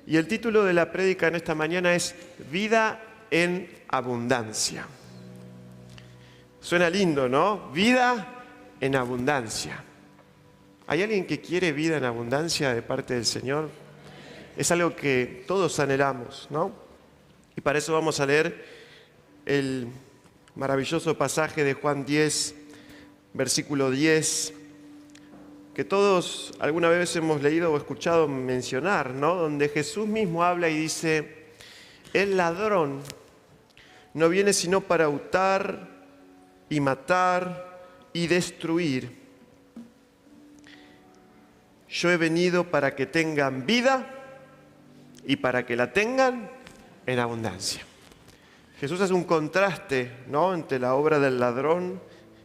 Y el título de la prédica en esta mañana es Vida en abundancia. Suena lindo, ¿no? Vida en abundancia. ¿Hay alguien que quiere vida en abundancia de parte del Señor? Es algo que todos anhelamos, ¿no? Y para eso vamos a leer el maravilloso pasaje de Juan 10, versículo 10, que todos alguna vez hemos leído o escuchado mencionar, ¿no? Donde Jesús mismo habla y dice: el ladrón no viene sino para hurtar y matar y destruir. Yo he venido para que tengan vida y para que la tengan en abundancia. Jesús hace un contraste, ¿no?, entre la obra del ladrón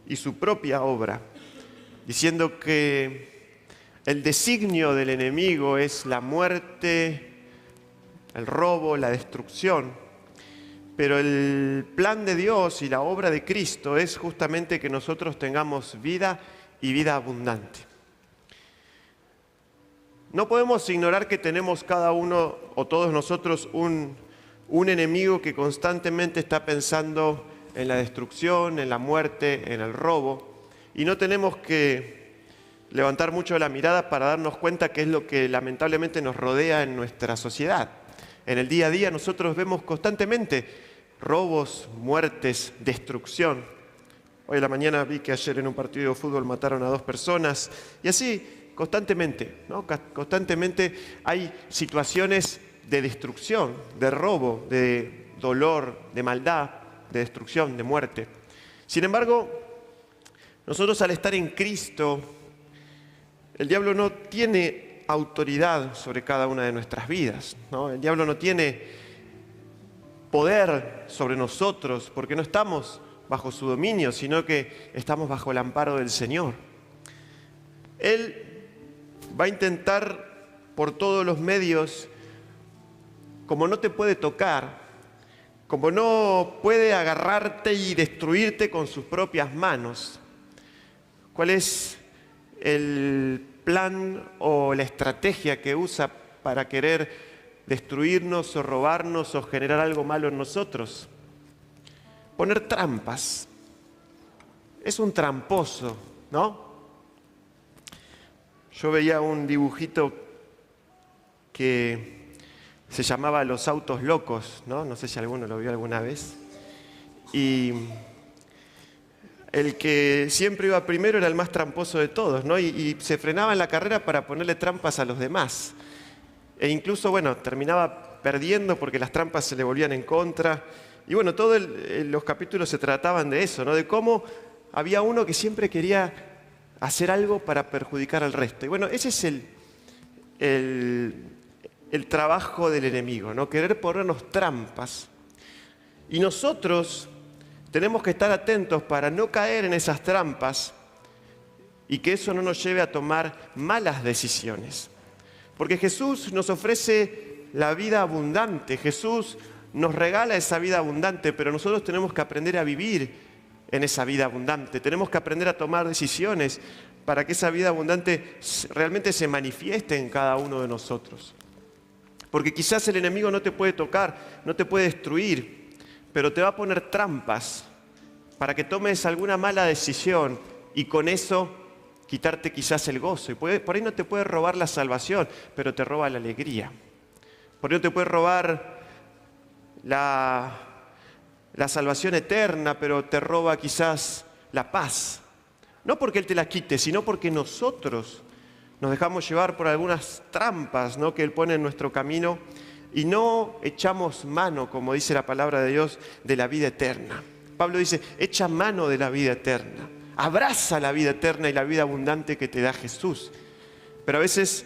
y su propia obra, diciendo que el designio del enemigo es la muerte, el robo, la destrucción, pero el plan de Dios y la obra de Cristo es justamente que nosotros tengamos vida y vida abundante. No podemos ignorar que tenemos cada uno o todos nosotros un enemigo que constantemente está pensando en la destrucción, en la muerte, en el robo, y no tenemos que levantar mucho la mirada para darnos cuenta que es lo que lamentablemente nos rodea en nuestra sociedad. En el día a día nosotros vemos constantemente robos, muertes, destrucción. Hoy a la mañana vi que ayer en un partido de fútbol mataron a 2 personas y así constantemente, ¿no? Constantemente hay situaciones de destrucción, de robo, de dolor, de maldad, de destrucción, de muerte. Sin embargo, nosotros al estar en Cristo, el diablo no tiene autoridad sobre cada una de nuestras vidas, ¿no? El diablo no tiene poder sobre nosotros porque no estamos bajo su dominio, sino que estamos bajo el amparo del Señor. Él va a intentar por todos los medios, como no te puede tocar, como no puede agarrarte y destruirte con sus propias manos. ¿Cuál es el plan o la estrategia que usa para querer destruirnos o robarnos o generar algo malo en nosotros? Poner trampas. Es un tramposo, ¿no? Yo veía un dibujito que se llamaba Los autos locos, ¿no? No sé si alguno lo vio alguna vez. Y el que siempre iba primero era el más tramposo de todos, ¿no? Y se frenaba en la carrera para ponerle trampas a los demás. E incluso, bueno, terminaba perdiendo porque las trampas se le volvían en contra. Y bueno, todos los capítulos se trataban de eso, ¿no? De cómo había uno que siempre quería hacer algo para perjudicar al resto. Y bueno, ese es el trabajo del enemigo, ¿no? Querer ponernos trampas. Y nosotros tenemos que estar atentos para no caer en esas trampas y que eso no nos lleve a tomar malas decisiones. Porque Jesús nos ofrece la vida abundante, Jesús nos regala esa vida abundante, pero nosotros tenemos que aprender a vivir en esa vida abundante. Tenemos que aprender a tomar decisiones para que esa vida abundante realmente se manifieste en cada uno de nosotros. Porque quizás el enemigo no te puede tocar, no te puede destruir, pero te va a poner trampas para que tomes alguna mala decisión y con eso quitarte quizás el gozo. Y por ahí no te puede robar la salvación, pero te roba la alegría. Por ahí no te puede robar la salvación eterna, pero te roba quizás la paz. No porque Él te la quite, sino porque nosotros nos dejamos llevar por algunas trampas, ¿no?, que Él pone en nuestro camino y no echamos mano, como dice la palabra de Dios, de la vida eterna. Pablo dice, echa mano de la vida eterna, abraza la vida eterna y la vida abundante que te da Jesús. Pero a veces,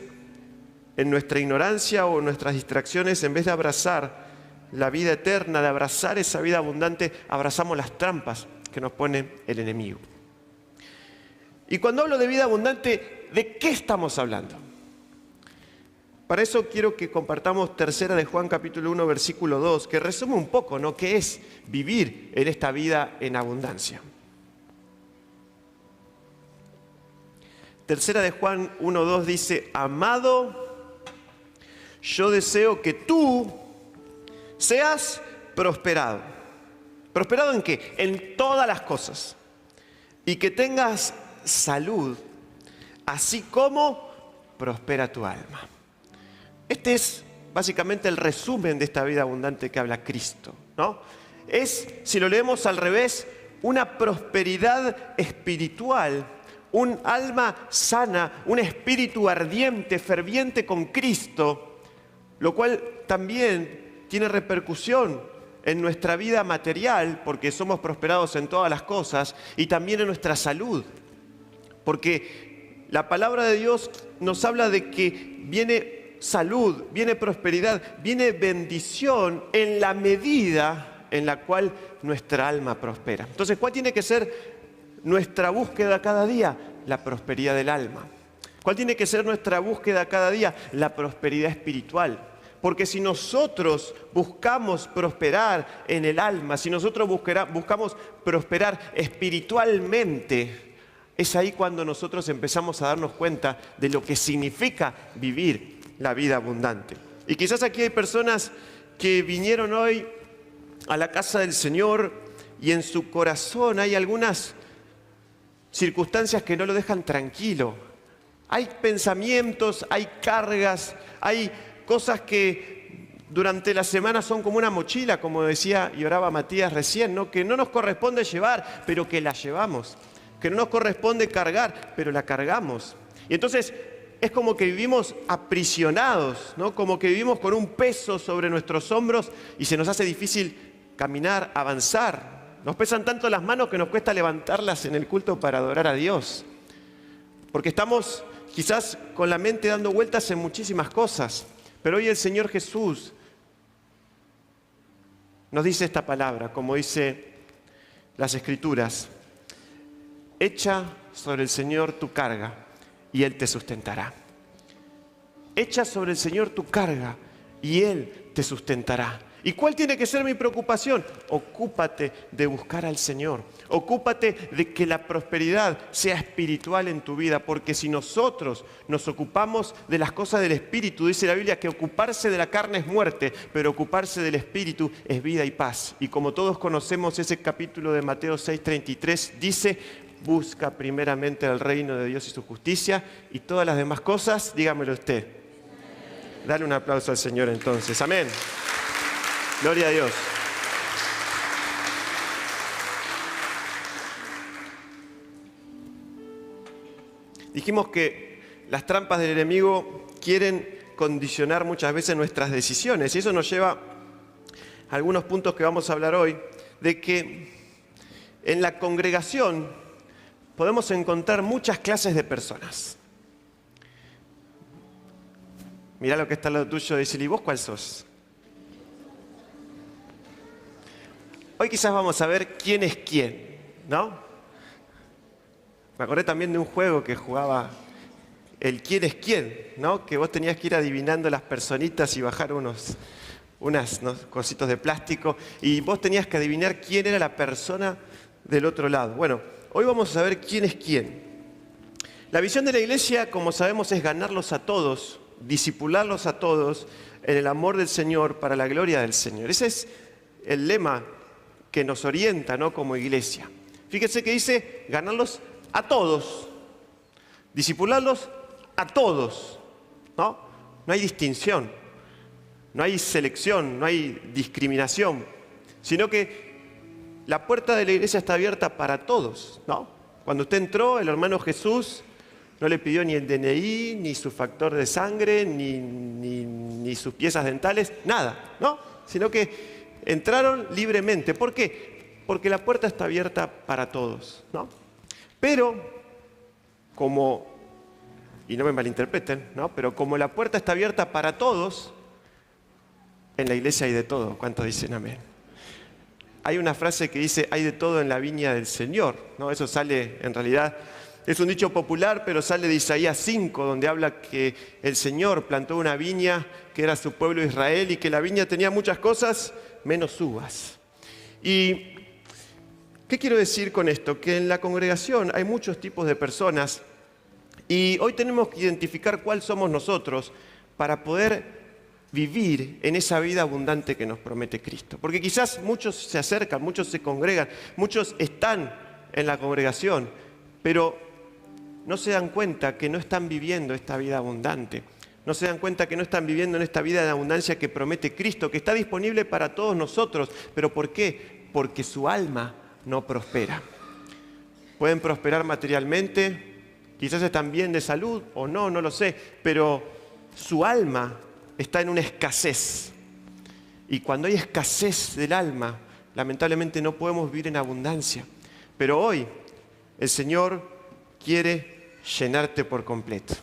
en nuestra ignorancia o en nuestras distracciones, en vez de abrazar la vida eterna, de abrazar esa vida abundante, abrazamos las trampas que nos pone el enemigo. Y cuando hablo de vida abundante, ¿de qué estamos hablando? Para eso quiero que compartamos tercera de Juan capítulo 1 versículo 2, que resume un poco, ¿no?, qué es vivir en esta vida en abundancia. Tercera de Juan 1:2 dice: amado, yo deseo que tú seas prosperado. ¿Prosperado en qué? En todas las cosas. Y que tengas salud, así como prospera tu alma. Este es básicamente el resumen de esta vida abundante que habla Cristo, ¿no? Es, si lo leemos al revés, una prosperidad espiritual, un alma sana, un espíritu ardiente, ferviente con Cristo, lo cual también tiene repercusión en nuestra vida material, porque somos prosperados en todas las cosas, y también en nuestra salud, porque la palabra de Dios nos habla de que viene salud, viene prosperidad, viene bendición en la medida en la cual nuestra alma prospera. Entonces, ¿cuál tiene que ser nuestra búsqueda cada día? La prosperidad del alma. ¿Cuál tiene que ser nuestra búsqueda cada día? La prosperidad espiritual. Porque si nosotros buscamos prosperar en el alma, si nosotros buscamos prosperar espiritualmente, es ahí cuando nosotros empezamos a darnos cuenta de lo que significa vivir la vida abundante. Y quizás aquí hay personas que vinieron hoy a la casa del Señor y en su corazón hay algunas circunstancias que no lo dejan tranquilo. Hay pensamientos, hay cargas, hay cosas que durante la semana son como una mochila, como decía y oraba Matías recién, ¿no? Que no nos corresponde llevar, pero que la llevamos. Que no nos corresponde cargar, pero la cargamos. Y entonces es como que vivimos aprisionados, ¿no? Como que vivimos con un peso sobre nuestros hombros y se nos hace difícil caminar, avanzar. Nos pesan tanto las manos que nos cuesta levantarlas en el culto para adorar a Dios. Porque estamos quizás con la mente dando vueltas en muchísimas cosas. Pero hoy el Señor Jesús nos dice esta palabra, como dice las Escrituras: echa sobre el Señor tu carga y Él te sustentará. Echa sobre el Señor tu carga y Él te sustentará. ¿Y cuál tiene que ser mi preocupación? Ocúpate de buscar al Señor. Ocúpate de que la prosperidad sea espiritual en tu vida, porque si nosotros nos ocupamos de las cosas del Espíritu, dice la Biblia que ocuparse de la carne es muerte, pero ocuparse del Espíritu es vida y paz. Y como todos conocemos ese capítulo de Mateo 6:33, dice: busca primeramente el reino de Dios y su justicia, y todas las demás cosas, dígamelo usted. Dale un aplauso al Señor entonces. Amén. Gloria a Dios. Dijimos que las trampas del enemigo quieren condicionar muchas veces nuestras decisiones, y eso nos lleva a algunos puntos que vamos a hablar hoy, de que en la congregación podemos encontrar muchas clases de personas. Mirá lo que está al lado tuyo y decirle: ¿y vos cuál sos? Hoy quizás vamos a ver quién es quién, ¿no? Me acordé también de un juego que jugaba el quién es quién, ¿no? Que vos tenías que ir adivinando las personitas y bajar unos cositos de plástico y vos tenías que adivinar quién era la persona del otro lado. Bueno, hoy vamos a saber quién es quién. La visión de la iglesia, como sabemos, es ganarlos a todos, discipularlos a todos en el amor del Señor para la gloria del Señor. Ese es el lema que nos orienta, ¿no? Como iglesia. Fíjense que dice ganarlos a todos, discipularlos a todos, ¿no? No hay distinción, no hay selección, no hay discriminación, sino que la puerta de la iglesia está abierta para todos, ¿no? Cuando usted entró, el hermano Jesús no le pidió ni el DNI, ni su factor de sangre, ni sus piezas dentales, nada, ¿no? Sino que entraron libremente. ¿Por qué? Porque la puerta está abierta para todos, ¿no? Pero, y no me malinterpreten, ¿no? Pero como la puerta está abierta para todos, en la iglesia hay de todo. ¿Cuántos dicen amén? Hay una frase que dice: hay de todo en la viña del Señor, ¿no? Eso sale, en realidad, es un dicho popular, pero sale de Isaías 5, donde habla que el Señor plantó una viña que era su pueblo Israel y que la viña tenía muchas cosas menos uvas. ¿Y qué quiero decir con esto? Que en la congregación hay muchos tipos de personas y hoy tenemos que identificar cuál somos nosotros para poder vivir en esa vida abundante que nos promete Cristo. Porque quizás muchos se acercan, muchos se congregan, muchos están en la congregación, pero no se dan cuenta que no están viviendo esta vida abundante. No se dan cuenta que no están viviendo en esta vida de abundancia que promete Cristo, que está disponible para todos nosotros. ¿Pero por qué? Porque su alma no prospera. Pueden prosperar materialmente, quizás están bien de salud o no, no lo sé, pero su alma está en una escasez. Y cuando hay escasez del alma, lamentablemente no podemos vivir en abundancia. Pero hoy el Señor quiere llenarte por completo.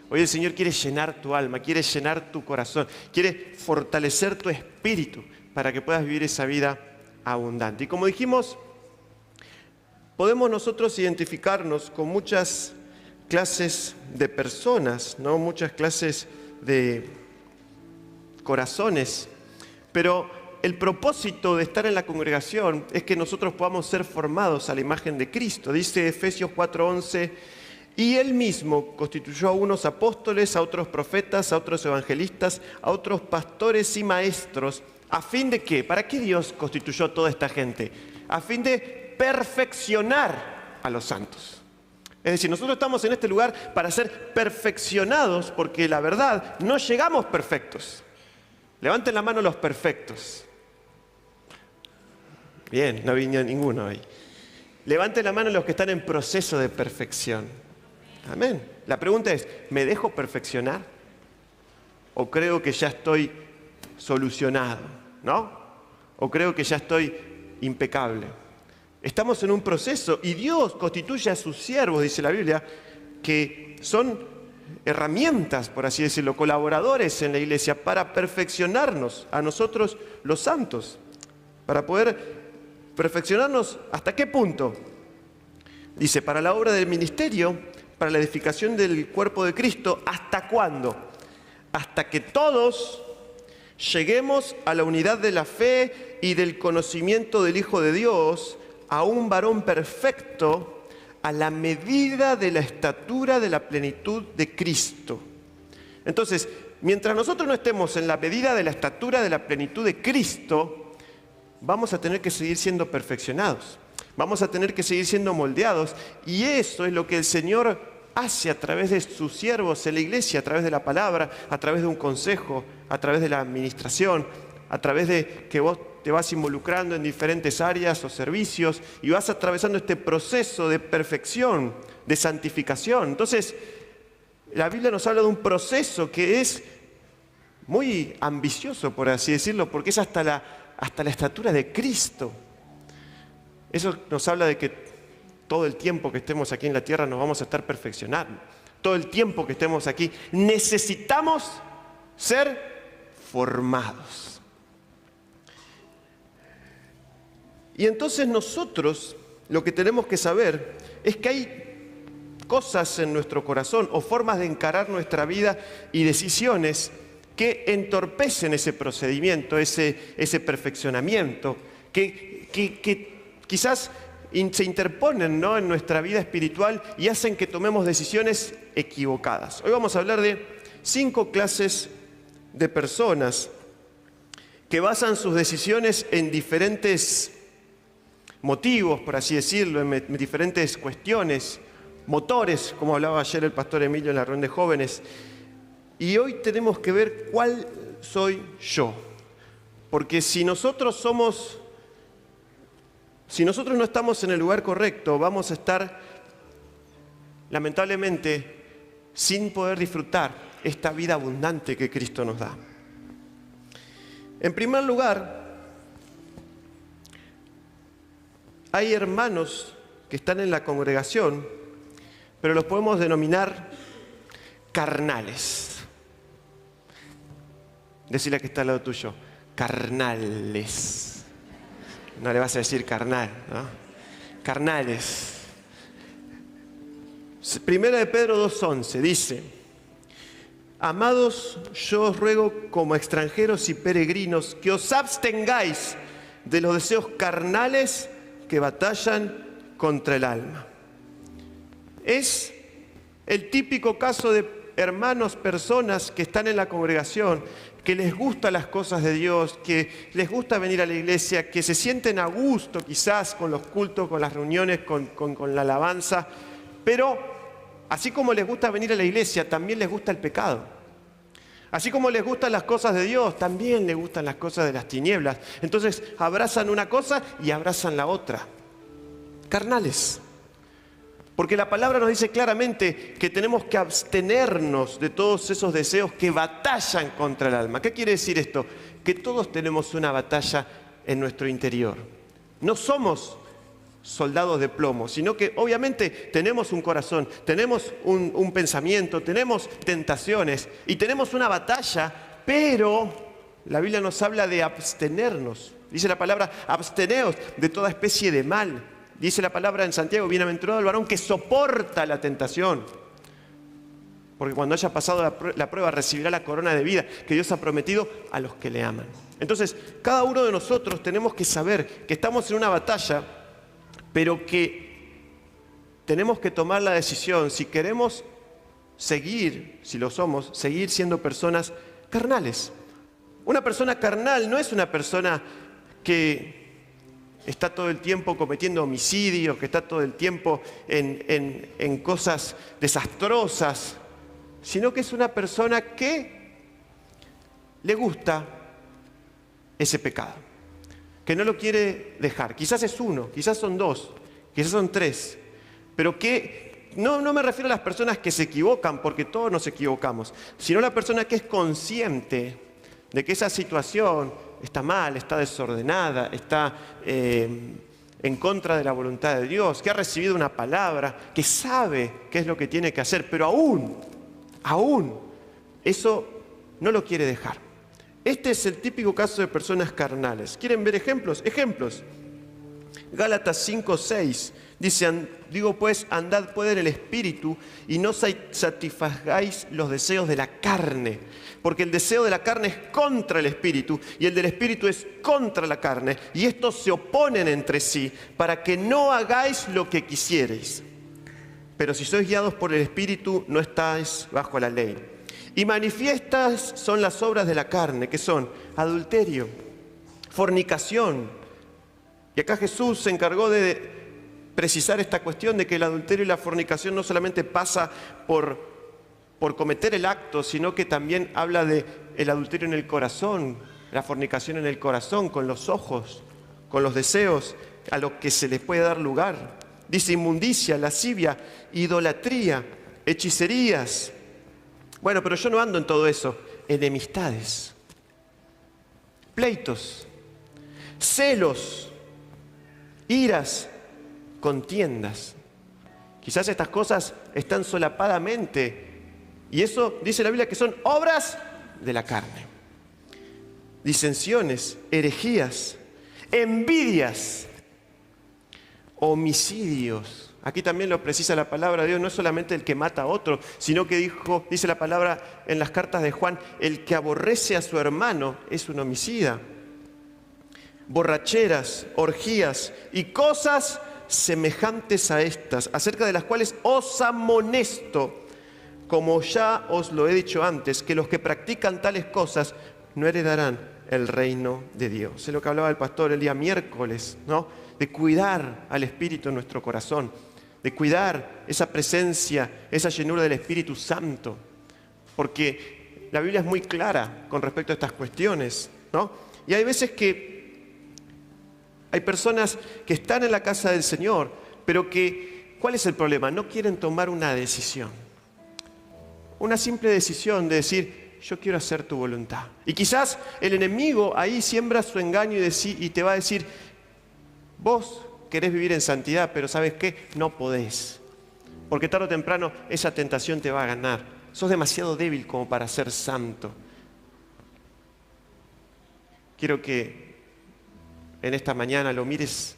Hoy el Señor quiere llenar tu alma, quiere llenar tu corazón, quiere fortalecer tu espíritu para que puedas vivir esa vida abundante. Y como dijimos, podemos nosotros identificarnos con muchas clases de personas, ¿no? Muchas clases de corazones, pero el propósito de estar en la congregación es que nosotros podamos ser formados a la imagen de Cristo. Dice Efesios 4:11, y Él mismo constituyó a unos apóstoles, a otros profetas, a otros evangelistas, a otros pastores y maestros, ¿a fin de qué? ¿Para qué Dios constituyó a toda esta gente? A fin de perfeccionar a los santos. Es decir, nosotros estamos en este lugar para ser perfeccionados, porque la verdad, no llegamos perfectos. Levanten la mano los perfectos. Bien, no vino ninguno ahí. Levanten la mano los que están en proceso de perfección. Amén. La pregunta es, ¿me dejo perfeccionar? ¿O creo que ya estoy solucionado? ¿No? ¿O creo que ya estoy impecable? Estamos en un proceso y Dios constituye a sus siervos, dice la Biblia, que son herramientas, por así decirlo, colaboradores en la iglesia para perfeccionarnos a nosotros los santos. Para poder perfeccionarnos, ¿hasta qué punto? Dice, para la obra del ministerio, para la edificación del cuerpo de Cristo, ¿hasta cuándo? Hasta que todos lleguemos a la unidad de la fe y del conocimiento del Hijo de Dios, a un varón perfecto, a la medida de la estatura de la plenitud de Cristo. Entonces, mientras nosotros no estemos en la medida de la estatura de la plenitud de Cristo, vamos a tener que seguir siendo perfeccionados. Vamos a tener que seguir siendo moldeados. Y eso es lo que el Señor hace a través de sus siervos en la iglesia, a través de la palabra, a través de un consejo, a través de la administración, a través de que vos te vas involucrando en diferentes áreas o servicios y vas atravesando este proceso de perfección, de santificación. Entonces, la Biblia nos habla de un proceso que es muy ambicioso, por así decirlo, porque es hasta la estatura de Cristo. Eso nos habla de que todo el tiempo que estemos aquí en la tierra nos vamos a estar perfeccionando. Todo el tiempo que estemos aquí necesitamos ser formados. Y entonces nosotros lo que tenemos que saber es que hay cosas en nuestro corazón o formas de encarar nuestra vida y decisiones que entorpecen ese procedimiento, ese perfeccionamiento, que quizás se interponen, ¿no?, en nuestra vida espiritual y hacen que tomemos decisiones equivocadas. Hoy vamos a hablar de 5 clases de personas que basan sus decisiones en diferentes motivos, por así decirlo, en diferentes cuestiones, motores, como hablaba ayer el pastor Emilio en la reunión de jóvenes. Y hoy tenemos que ver cuál soy yo. Porque si nosotros no estamos en el lugar correcto, vamos a estar, lamentablemente, sin poder disfrutar esta vida abundante que Cristo nos da. En primer lugar, hay hermanos que están en la congregación, pero los podemos denominar carnales. Decirle a que está al lado tuyo, carnales. No le vas a decir carnal, ¿no? Carnales. Primera de Pedro 2:11 dice, amados, yo os ruego como extranjeros y peregrinos que os abstengáis de los deseos carnales que batallan contra el alma. Es el típico caso de hermanos, personas que están en la congregación, que les gustan las cosas de Dios, que les gusta venir a la iglesia, que se sienten a gusto quizás con los cultos, con las reuniones, con la alabanza, pero así como les gusta venir a la iglesia, también les gusta el pecado. Así como les gustan las cosas de Dios, también les gustan las cosas de las tinieblas. Entonces abrazan una cosa y abrazan la otra. Carnales. Porque la palabra nos dice claramente que tenemos que abstenernos de todos esos deseos que batallan contra el alma. ¿Qué quiere decir esto? Que todos tenemos una batalla en nuestro interior. No somos soldados de plomo, sino que obviamente tenemos un corazón, tenemos un pensamiento, tenemos tentaciones y tenemos una batalla, pero la Biblia nos habla de abstenernos. Dice la palabra, absteneos de toda especie de mal. Dice la palabra en Santiago, bienaventurado el varón que soporta la tentación. Porque cuando haya pasado la prueba recibirá la corona de vida que Dios ha prometido a los que le aman. Entonces, cada uno de nosotros tenemos que saber que estamos en una batalla, pero que tenemos que tomar la decisión, si queremos seguir, si lo somos, seguir siendo personas carnales. Una persona carnal no es una persona que está todo el tiempo cometiendo homicidios, que está todo el tiempo en cosas desastrosas, sino que es una persona que le gusta ese pecado, que no lo quiere dejar. Quizás es uno, quizás son dos, quizás son tres, pero que no me refiero a las personas que se equivocan, porque todos nos equivocamos, sino a la persona que es consciente de que esa situación está mal, está desordenada, está en contra de la voluntad de Dios, que ha recibido una palabra, que sabe qué es lo que tiene que hacer, pero aún, eso no lo quiere dejar. Este es el típico caso de personas carnales. ¿Quieren ver ejemplos? Ejemplos. Gálatas 5:6 dice, digo pues, andad pues en el Espíritu y no satisfagáis los deseos de la carne, porque el deseo de la carne es contra el Espíritu y el del Espíritu es contra la carne, y estos se oponen entre sí para que no hagáis lo que quisierais. Pero si sois guiados por el Espíritu, no estáis bajo la ley. Y manifiestas son las obras de la carne, que son adulterio, fornicación. Y acá Jesús se encargó de precisar esta cuestión de que el adulterio y la fornicación no solamente pasa por cometer el acto, sino que también habla de el adulterio en el corazón, la fornicación en el corazón, con los ojos, con los deseos, a lo que se les puede dar lugar. Dice inmundicia, lascivia, idolatría, hechicerías. Bueno, pero yo no ando en todo eso. Enemistades, pleitos, celos, iras, contiendas. Quizás estas cosas están solapadamente, y eso dice la Biblia que son obras de la carne. Disensiones, herejías, envidias, homicidios. Aquí también lo precisa la palabra de Dios, no es solamente el que mata a otro, sino que dice la palabra en las cartas de Juan, el que aborrece a su hermano es un homicida. Borracheras, orgías y cosas semejantes a estas, acerca de las cuales os amonesto, como ya os lo he dicho antes, que los que practican tales cosas no heredarán el reino de Dios. Es lo que hablaba el pastor el día miércoles, ¿no? De cuidar al Espíritu en nuestro corazón, de cuidar esa presencia, esa llenura del Espíritu Santo, porque la Biblia es muy clara con respecto a estas cuestiones, ¿no? Y hay veces que hay personas que están en la casa del Señor, pero que, ¿cuál es el problema? No quieren tomar una decisión, una simple decisión de decir, yo quiero hacer tu voluntad. Y quizás el enemigo ahí siembra su engaño y te va a decir, vos querés vivir en santidad, pero ¿sabes qué? No podés. Porque tarde o temprano esa tentación te va a ganar. Sos demasiado débil como para ser santo. Quiero que en esta mañana lo mires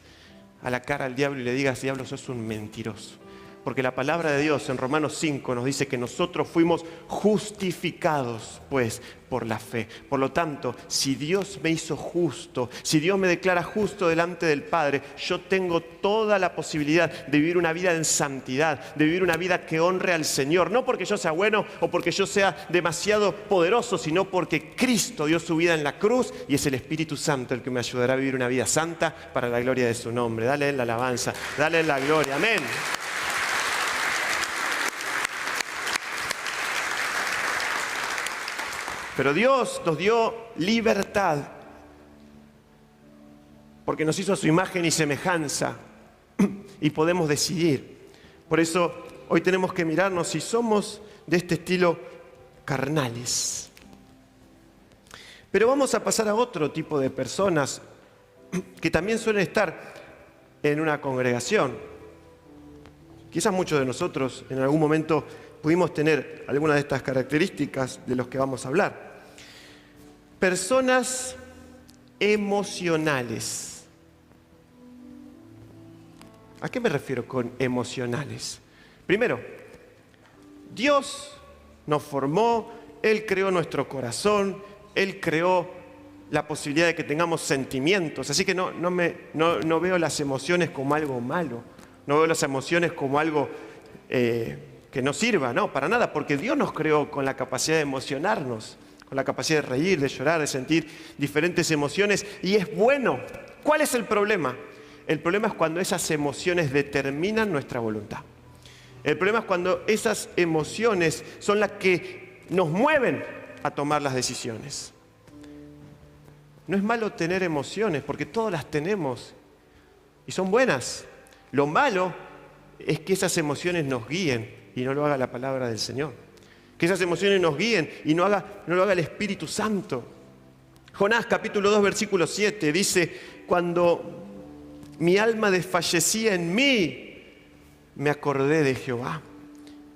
a la cara al diablo y le digas, diablo, sos un mentiroso. Porque la palabra de Dios en Romanos 5 nos dice que nosotros fuimos justificados, pues, por la fe. Por lo tanto, si Dios me hizo justo, si Dios me declara justo delante del Padre, yo tengo toda la posibilidad de vivir una vida en santidad, de vivir una vida que honre al Señor. No porque yo sea bueno o porque yo sea demasiado poderoso, sino porque Cristo dio su vida en la cruz y es el Espíritu Santo el que me ayudará a vivir una vida santa para la gloria de su nombre. Dale a Él la alabanza, dale a Él la gloria. Amén. Pero Dios nos dio libertad porque nos hizo a su imagen y semejanza y podemos decidir. Por eso hoy tenemos que mirarnos si somos de este estilo carnales. Pero vamos a pasar a otro tipo de personas que también suelen estar en una congregación. Quizás muchos de nosotros en algún momento pudimos tener alguna de estas características de los que vamos a hablar. Personas emocionales. ¿A qué me refiero con emocionales? Primero, Dios nos formó, Él creó nuestro corazón, Él creó la posibilidad de que tengamos sentimientos. Así que no veo las emociones como algo malo, no veo las emociones como algo que no sirva, no, para nada, porque Dios nos creó con la capacidad de emocionarnos, con la capacidad de reír, de llorar, de sentir diferentes emociones, y es bueno. ¿Cuál es el problema? El problema es cuando esas emociones determinan nuestra voluntad. El problema es cuando esas emociones son las que nos mueven a tomar las decisiones. No es malo tener emociones, porque todas las tenemos y son buenas. Lo malo es que esas emociones nos guíen y no lo haga la palabra del Señor. Que esas emociones nos guíen y no lo haga el Espíritu Santo. Jonás capítulo 2 versículo 7 dice: cuando mi alma desfallecía en mí, me acordé de Jehová,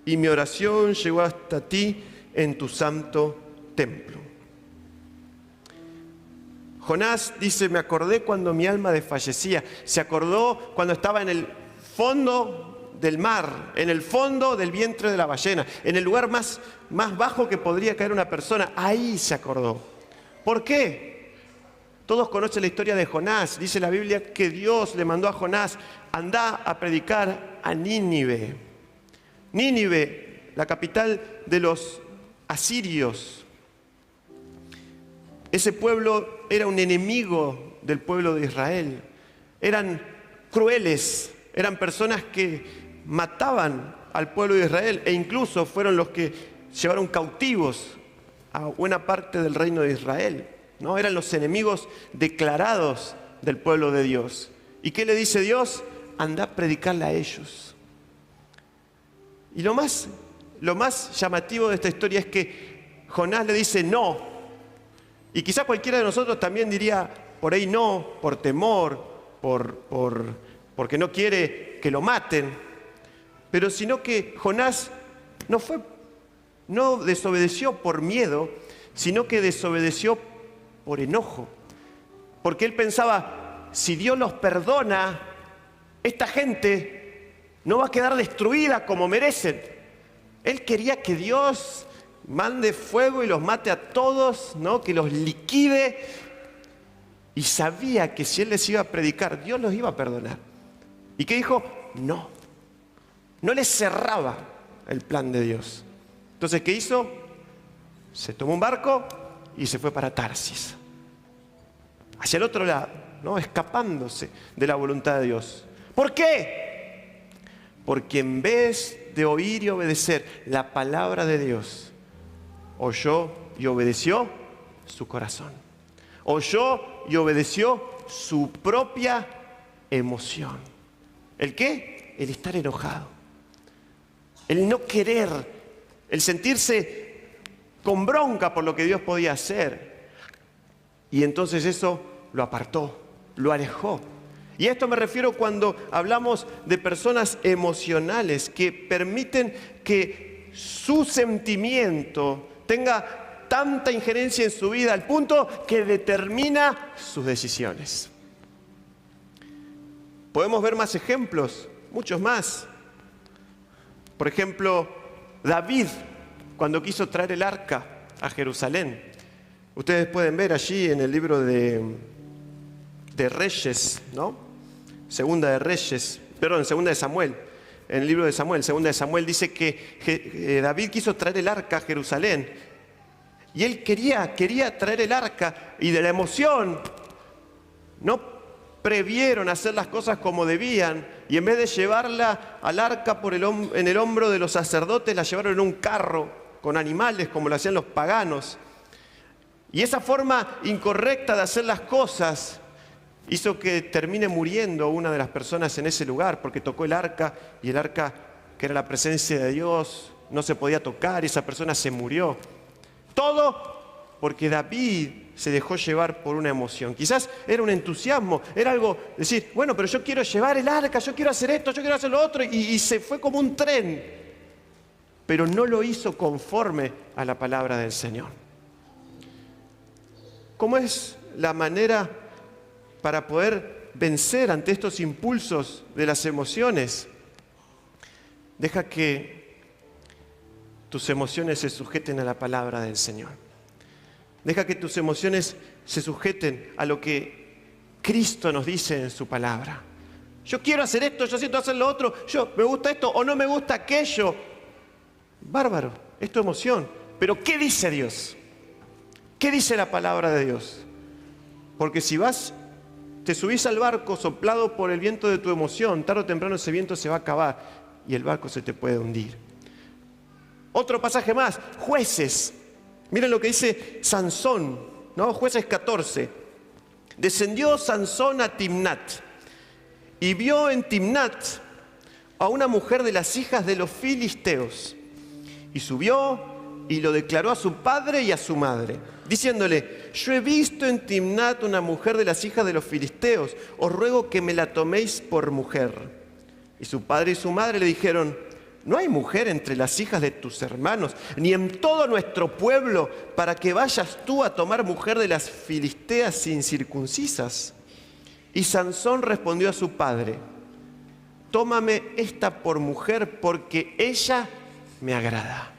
y mi oración llegó hasta ti en tu santo templo. Jonás dice: me acordé cuando mi alma desfallecía. Se acordó cuando estaba en el fondo del mar, en el fondo del vientre de la ballena, en el lugar más bajo que podría caer una persona. Ahí se acordó. ¿Por qué? Todos conocen la historia de Jonás. Dice la Biblia que Dios le mandó a Jonás: andá a predicar a Nínive. Nínive, la capital de los asirios. Ese pueblo era un enemigo del pueblo de Israel. Eran crueles, eran personas que mataban al pueblo de Israel e incluso fueron los que llevaron cautivos a buena parte del reino de Israel, ¿no? Eran los enemigos declarados del pueblo de Dios. ¿Y qué le dice Dios? Anda a predicarle a ellos. Y lo más llamativo de esta historia es que Jonás le dice no. Y quizá cualquiera de nosotros también diría por ahí no, por temor, porque no quiere que lo maten. Pero sino que Jonás no desobedeció por miedo, sino que desobedeció por enojo. Porque él pensaba: si Dios los perdona, esta gente no va a quedar destruida como merecen. Él quería que Dios mande fuego y los mate a todos, ¿no? Que los liquide. Y sabía que si él les iba a predicar, Dios los iba a perdonar. ¿Y qué dijo? No le cerraba el plan de Dios. Entonces, ¿qué hizo? Se tomó un barco y se fue para Tarsis, hacia el otro lado, ¿no? Escapándose de la voluntad de Dios. ¿Por qué? Porque en vez de oír y obedecer la palabra de Dios, oyó y obedeció su corazón. Oyó y obedeció su propia emoción. ¿El qué? El estar enojado. El no querer, el sentirse con bronca por lo que Dios podía hacer. Y entonces eso lo apartó, lo alejó. Y a esto me refiero cuando hablamos de personas emocionales que permiten que su sentimiento tenga tanta injerencia en su vida al punto que determina sus decisiones. Podemos ver más ejemplos, muchos más. Por ejemplo, David, cuando quiso traer el arca a Jerusalén. Ustedes pueden ver allí en el libro de Reyes, ¿no? Segunda de Samuel. En el libro de Samuel, segunda de Samuel, dice que David quiso traer el arca a Jerusalén. Y él quería traer el arca, y de la emoción no previeron hacer las cosas como debían, y en vez de llevarla al arca en el hombro de los sacerdotes, la llevaron en un carro con animales, como lo hacían los paganos. Y esa forma incorrecta de hacer las cosas hizo que termine muriendo una de las personas en ese lugar, porque tocó el arca, y el arca, que era la presencia de Dios, no se podía tocar, y esa persona se murió. Todo porque David se dejó llevar por una emoción. Quizás era un entusiasmo, era algo, decir, bueno, pero yo quiero llevar el arca, yo quiero hacer esto, yo quiero hacer lo otro, y se fue como un tren. Pero no lo hizo conforme a la palabra del Señor. ¿Cómo es la manera para poder vencer ante estos impulsos de las emociones? Deja que tus emociones se sujeten a la palabra del Señor. Deja que tus emociones se sujeten a lo que Cristo nos dice en su palabra. Yo quiero hacer esto, yo siento hacer lo otro, me gusta esto o no me gusta aquello. Bárbaro, es tu emoción. Pero ¿qué dice Dios? ¿Qué dice la palabra de Dios? Porque si te subís al barco soplado por el viento de tu emoción, tarde o temprano ese viento se va a acabar y el barco se te puede hundir. Otro pasaje más, Jueces. Miren lo que dice Sansón, ¿no? Jueces 14. Descendió Sansón a Timnat y vio en Timnat a una mujer de las hijas de los filisteos. Y subió y lo declaró a su padre y a su madre, diciéndole: yo he visto en Timnat una mujer de las hijas de los filisteos, os ruego que me la toméis por mujer. Y su padre y su madre le dijeron: no hay mujer entre las hijas de tus hermanos, ni en todo nuestro pueblo, para que vayas tú a tomar mujer de las filisteas incircuncisas. Y Sansón respondió a su padre: tómame esta por mujer, porque ella me agrada.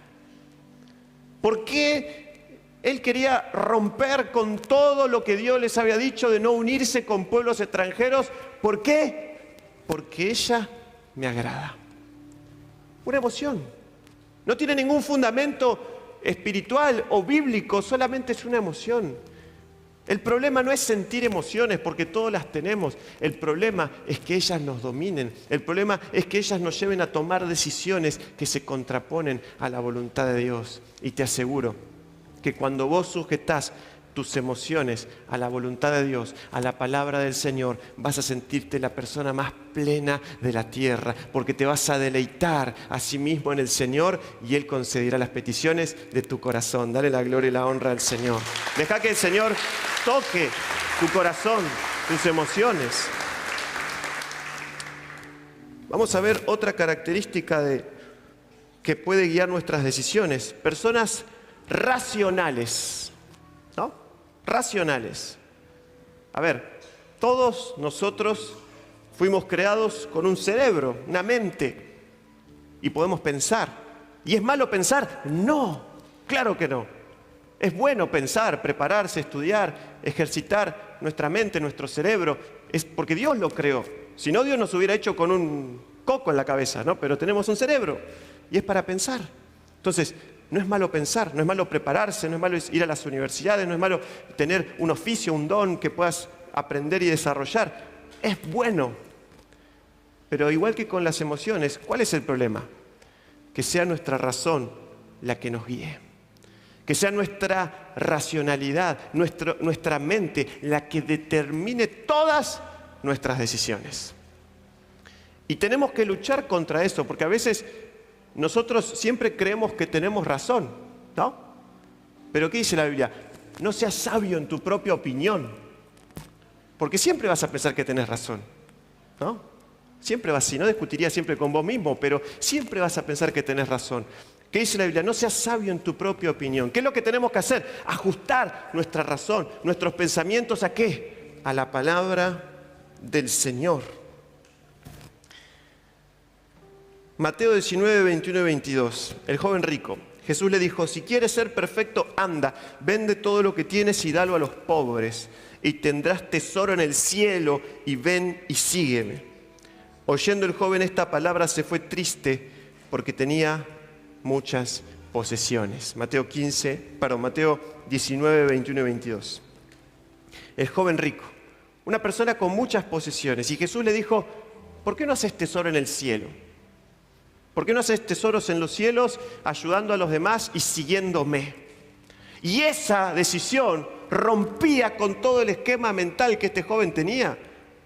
¿Por qué él quería romper con todo lo que Dios les había dicho de no unirse con pueblos extranjeros? ¿Por qué? Porque ella me agrada. Una emoción. No tiene ningún fundamento espiritual o bíblico, solamente es una emoción. El problema no es sentir emociones, porque todos las tenemos. El problema es que ellas nos dominen. El problema es que ellas nos lleven a tomar decisiones que se contraponen a la voluntad de Dios. Y te aseguro que cuando vos sujetás tus emociones a la voluntad de Dios, a la palabra del Señor, vas a sentirte la persona más plena de la tierra, porque te vas a deleitar a sí mismo en el Señor y Él concederá las peticiones de tu corazón. Dale la gloria y la honra al Señor. Deja que el Señor toque tu corazón, tus emociones. Vamos a ver otra característica que puede guiar nuestras decisiones. Personas racionales, ¿no? Racionales. A ver, todos nosotros fuimos creados con un cerebro, una mente, y podemos pensar. ¿Y es malo pensar? No, claro que no. Es bueno pensar, prepararse, estudiar, ejercitar nuestra mente, nuestro cerebro. Es porque Dios lo creó. Si no, Dios nos hubiera hecho con un coco en la cabeza, ¿no? Pero tenemos un cerebro y es para pensar. Entonces, no es malo pensar, no es malo prepararse, no es malo ir a las universidades, no es malo tener un oficio, un don que puedas aprender y desarrollar. Es bueno. Pero igual que con las emociones, ¿cuál es el problema? Que sea nuestra razón la que nos guíe. Que sea nuestra racionalidad, nuestra mente la que determine todas nuestras decisiones. Y tenemos que luchar contra eso, porque a veces nosotros siempre creemos que tenemos razón, ¿no? Pero ¿qué dice la Biblia? No seas sabio en tu propia opinión, porque siempre vas a pensar que tenés razón, ¿no? Siempre vas, si no discutirías siempre con vos mismo, pero siempre vas a pensar que tenés razón. ¿Qué dice la Biblia? No seas sabio en tu propia opinión. ¿Qué es lo que tenemos que hacer? Ajustar nuestra razón, nuestros pensamientos ¿a qué? A la palabra del Señor. Mateo 19, 21 y 22. El joven rico. Jesús le dijo, si quieres ser perfecto, anda, vende todo lo que tienes y dalo a los pobres, y tendrás tesoro en el cielo, y ven y sígueme. Oyendo el joven esta palabra se fue triste, porque tenía muchas posesiones. Mateo 19, 21 y 22. El joven rico, una persona con muchas posesiones, y Jesús le dijo, ¿por qué no haces tesoro en el cielo? ¿Por qué no haces tesoros en los cielos ayudando a los demás y siguiéndome? Y esa decisión rompía con todo el esquema mental que este joven tenía,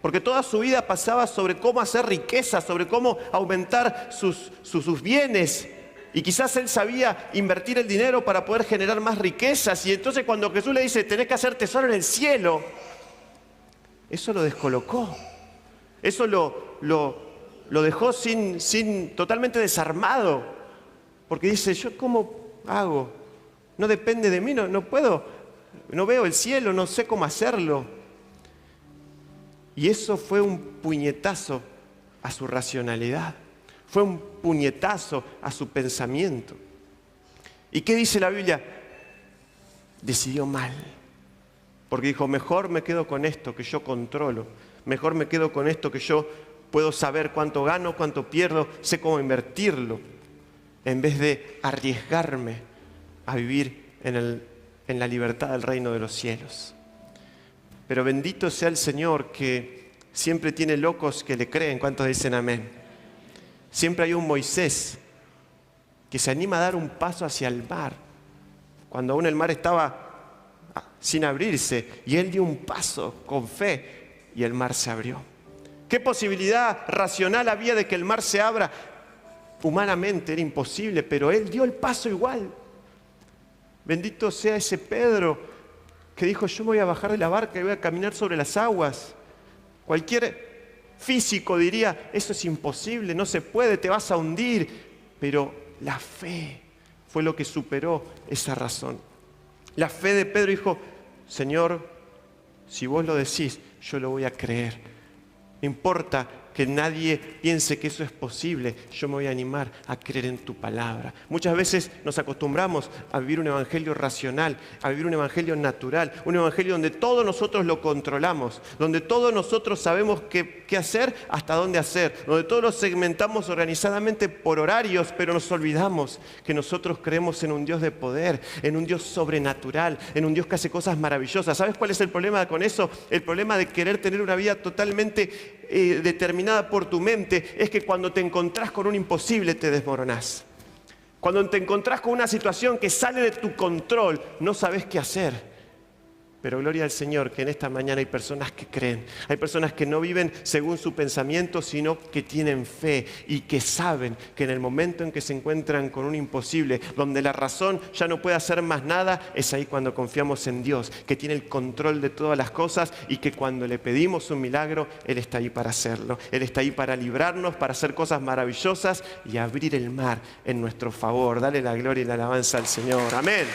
porque toda su vida pasaba sobre cómo hacer riqueza, sobre cómo aumentar sus bienes. Y quizás él sabía invertir el dinero para poder generar más riquezas. Y entonces cuando Jesús le dice, tenés que hacer tesoro en el cielo, eso lo descolocó. Eso lo dejó totalmente desarmado. Porque dice, ¿yo cómo hago? No depende de mí, no puedo. No veo el cielo, no sé cómo hacerlo. Y eso fue un puñetazo a su racionalidad. Fue un puñetazo a su pensamiento. ¿Y qué dice la Biblia? Decidió mal. Porque dijo, mejor me quedo con esto que yo controlo. Mejor me quedo con esto que yo puedo saber cuánto gano, cuánto pierdo, sé cómo invertirlo. En vez de arriesgarme a vivir en la libertad del reino de los cielos. Pero bendito sea el Señor que siempre tiene locos que le creen. ¿Cuántos dicen amén? Siempre hay un Moisés que se anima a dar un paso hacia el mar, cuando aún el mar estaba sin abrirse, y él dio un paso con fe y el mar se abrió. ¿Qué posibilidad racional había de que el mar se abra? Humanamente era imposible, pero él dio el paso igual. Bendito sea ese Pedro que dijo, yo me voy a bajar de la barca y voy a caminar sobre las aguas. Cualquier físico diría, eso es imposible, no se puede, te vas a hundir. Pero la fe fue lo que superó esa razón. La fe de Pedro dijo, Señor, si vos lo decís, yo lo voy a creer. No importa que nadie piense que eso es posible, yo me voy a animar a creer en tu palabra. Muchas veces nos acostumbramos a vivir un evangelio racional, a vivir un evangelio natural, un evangelio donde todos nosotros lo controlamos, donde todos nosotros sabemos qué hacer, hasta dónde hacer, donde todos lo segmentamos organizadamente por horarios, pero nos olvidamos que nosotros creemos en un Dios de poder, en un Dios sobrenatural, en un Dios que hace cosas maravillosas. ¿Sabes cuál es el problema con eso? El problema de querer tener una vida totalmente determinada por tu mente es que cuando te encontrás con un imposible te desmoronás. Cuando te encontrás con una situación que sale de tu control, no sabes qué hacer. Pero gloria al Señor que en esta mañana hay personas que creen. Hay personas que no viven según su pensamiento, sino que tienen fe y que saben que en el momento en que se encuentran con un imposible, donde la razón ya no puede hacer más nada, es ahí cuando confiamos en Dios, que tiene el control de todas las cosas y que cuando le pedimos un milagro, Él está ahí para hacerlo. Él está ahí para librarnos, para hacer cosas maravillosas y abrir el mar en nuestro favor. Dale la gloria y la alabanza al Señor. Amén.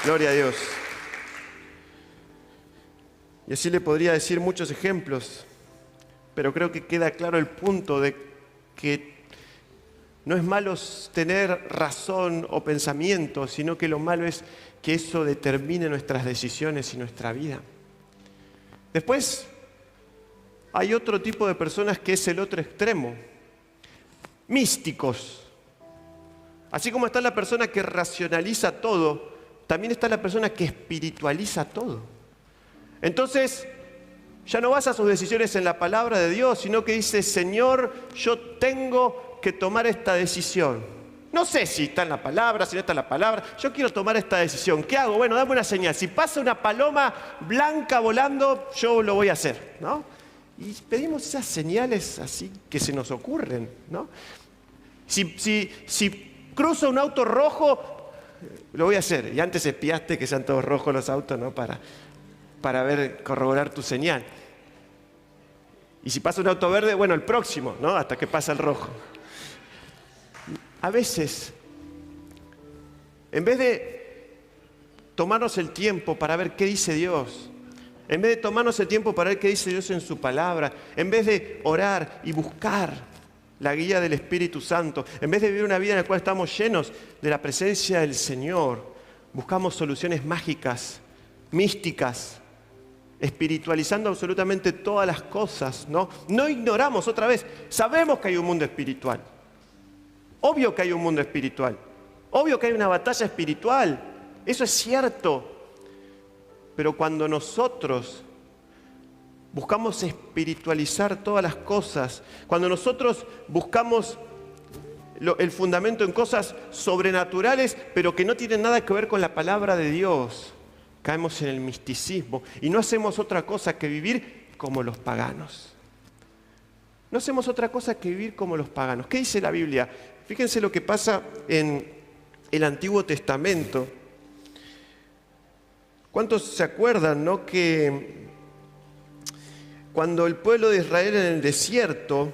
Gloria a Dios. Y así le podría decir muchos ejemplos, pero creo que queda claro el punto de que no es malo tener razón o pensamiento, sino que lo malo es que eso determine nuestras decisiones y nuestra vida. Después, hay otro tipo de personas que es el otro extremo, místicos. Así como está la persona que racionaliza todo, también está la persona que espiritualiza todo. Entonces, ya no basa sus decisiones en la palabra de Dios, sino que dice, Señor, yo tengo que tomar esta decisión. No sé si está en la palabra, si no está en la palabra. Yo quiero tomar esta decisión. ¿Qué hago? Bueno, dame una señal. Si pasa una paloma blanca volando, yo lo voy a hacer, ¿no? Y pedimos esas señales así que se nos ocurren, ¿no? Si cruza un auto rojo, lo voy a hacer. Y antes espiaste que sean todos rojos los autos, ¿no? Para corroborar tu señal. Y si pasa un auto verde, bueno, el próximo, ¿no? Hasta que pasa el rojo. A veces, en vez de tomarnos el tiempo para ver qué dice Dios, En vez de tomarnos el tiempo para ver qué dice Dios en su palabra, en vez de orar y buscar la guía del Espíritu Santo, en vez de vivir una vida en la cual estamos llenos de la presencia del Señor, buscamos soluciones mágicas, místicas, espiritualizando absolutamente todas las cosas, ¿no? No ignoramos otra vez, sabemos que hay un mundo espiritual. Obvio que hay un mundo espiritual. Obvio que hay una batalla espiritual. Eso es cierto. Pero cuando nosotros buscamos espiritualizar todas las cosas, cuando nosotros buscamos el fundamento en cosas sobrenaturales, pero que no tienen nada que ver con la palabra de Dios, caemos en el misticismo y no hacemos otra cosa que vivir como los paganos. No hacemos otra cosa que vivir como los paganos. ¿Qué dice la Biblia? Fíjense lo que pasa en el Antiguo Testamento. ¿Cuántos se acuerdan, no, que cuando el pueblo de Israel en el desierto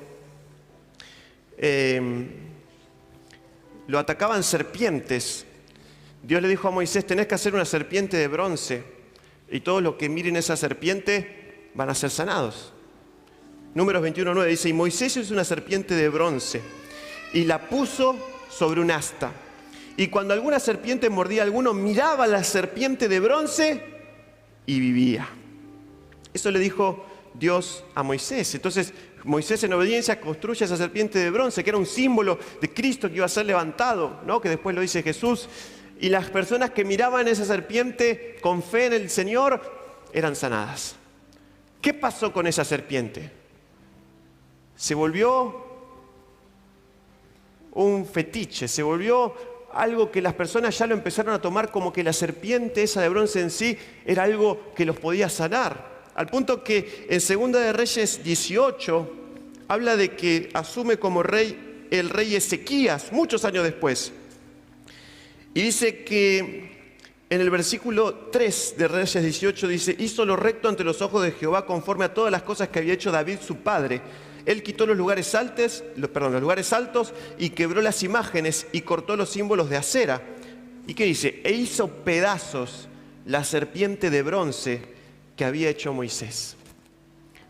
lo atacaban serpientes? Dios le dijo a Moisés, tenés que hacer una serpiente de bronce y todos los que miren esa serpiente van a ser sanados. Números 21:9 dice, y Moisés hizo una serpiente de bronce y la puso sobre un asta. Y cuando alguna serpiente mordía a alguno, miraba la serpiente de bronce y vivía. Eso le dijo Dios a Moisés. Entonces Moisés en obediencia construye esa serpiente de bronce, que era un símbolo de Cristo que iba a ser levantado, ¿no? Que después lo dice Jesús. Y las personas que miraban esa serpiente con fe en el Señor eran sanadas. ¿Qué pasó con esa serpiente? Se volvió un fetiche, se volvió algo que las personas ya lo empezaron a tomar como que la serpiente esa de bronce en sí era algo que los podía sanar. Al punto que en Segunda de Reyes 18 habla de que asume como rey el rey Ezequías, muchos años después. Y dice que en el versículo 3 de Reyes 18 dice, hizo lo recto ante los ojos de Jehová conforme a todas las cosas que había hecho David su padre. Él quitó los lugares altos y quebró las imágenes y cortó los símbolos de acera. ¿Y qué dice? E hizo pedazos la serpiente de bronce que había hecho Moisés.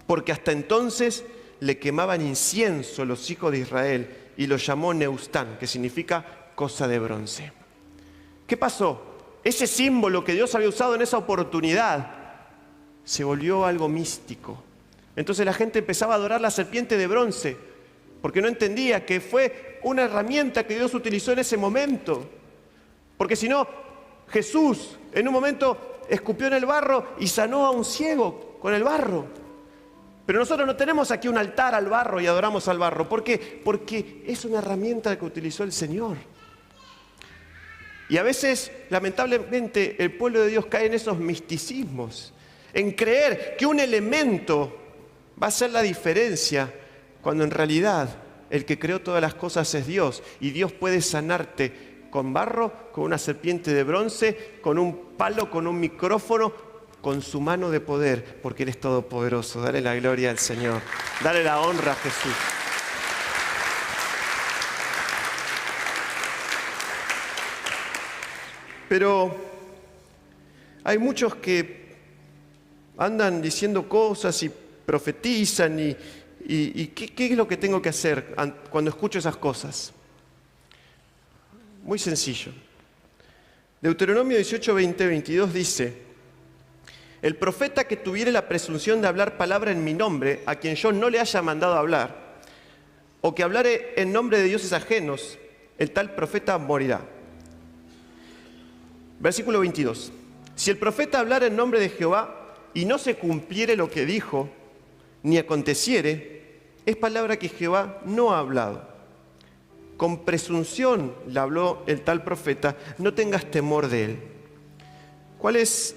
Porque hasta entonces le quemaban incienso los hijos de Israel y lo llamó Neustán, que significa cosa de bronce. ¿Qué pasó? Ese símbolo que Dios había usado en esa oportunidad se volvió algo místico. Entonces la gente empezaba a adorar la serpiente de bronce, porque no entendía que fue una herramienta que Dios utilizó en ese momento. Porque si no, Jesús en un momento escupió en el barro y sanó a un ciego con el barro. Pero nosotros no tenemos aquí un altar al barro y adoramos al barro. ¿Por qué? Porque es una herramienta que utilizó el Señor. Y a veces, lamentablemente, el pueblo de Dios cae en esos misticismos, en creer que un elemento va a ser la diferencia, cuando en realidad el que creó todas las cosas es Dios. Y Dios puede sanarte con barro, con una serpiente de bronce, con un palo, con un micrófono, con su mano de poder, porque Él es todopoderoso. Dale la gloria al Señor. Dale la honra a Jesús. Pero hay muchos que andan diciendo cosas y profetizan y ¿qué es lo que tengo que hacer cuando escucho esas cosas? Muy sencillo. Deuteronomio 18, 20, 22 dice, el profeta que tuviere la presunción de hablar palabra en mi nombre, a quien yo no le haya mandado hablar, o que hablare en nombre de dioses ajenos, el tal profeta morirá. Versículo 22. Si el profeta hablara en nombre de Jehová y no se cumpliere lo que dijo, ni aconteciere, es palabra que Jehová no ha hablado. Con presunción le habló el tal profeta, no tengas temor de él. ¿Cuál es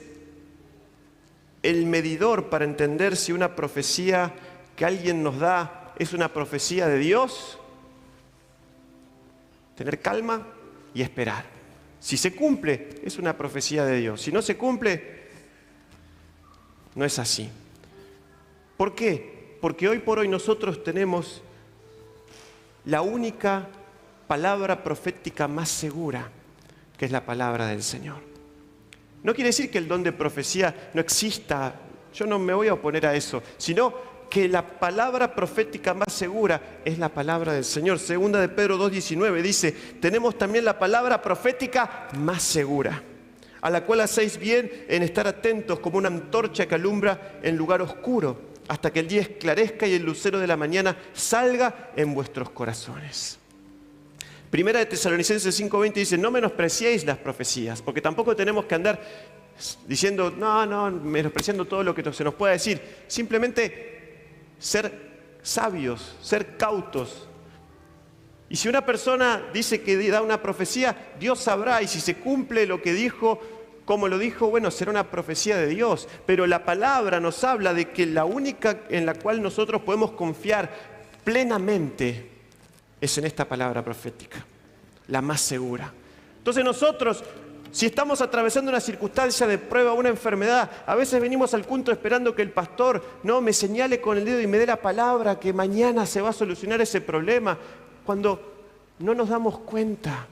el medidor para entender si una profecía que alguien nos da es una profecía de Dios? Tener calma y esperar. Si se cumple, es una profecía de Dios. Si no se cumple, no es así. ¿Por qué? Porque hoy por hoy nosotros tenemos la única palabra profética más segura, que es la palabra del Señor. No quiere decir que el don de profecía no exista yo no me voy a oponer a eso, sino que la palabra profética más segura es la palabra del Señor. Segunda de Pedro 2:19 dice, tenemos también la palabra profética más segura, a la cual hacéis bien en estar atentos como una antorcha que alumbra en lugar oscuro, hasta que el día esclarezca y el lucero de la mañana salga en vuestros corazones. Primera de Tesalonicenses 5:20 dice, no menospreciéis las profecías, porque tampoco tenemos que andar diciendo, no, menospreciando todo lo que se nos pueda decir. Simplemente ser sabios, ser cautos. Y si una persona dice que da una profecía, Dios sabrá, y si se cumple lo que dijo, como lo dijo, bueno, será una profecía de Dios. Pero la palabra nos habla de que la única en la cual nosotros podemos confiar plenamente es en esta palabra profética, la más segura. Entonces nosotros, si estamos atravesando una circunstancia de prueba, una enfermedad, a veces venimos al culto esperando que el pastor me señale con el dedo y me dé la palabra que mañana se va a solucionar ese problema, cuando no nos damos cuenta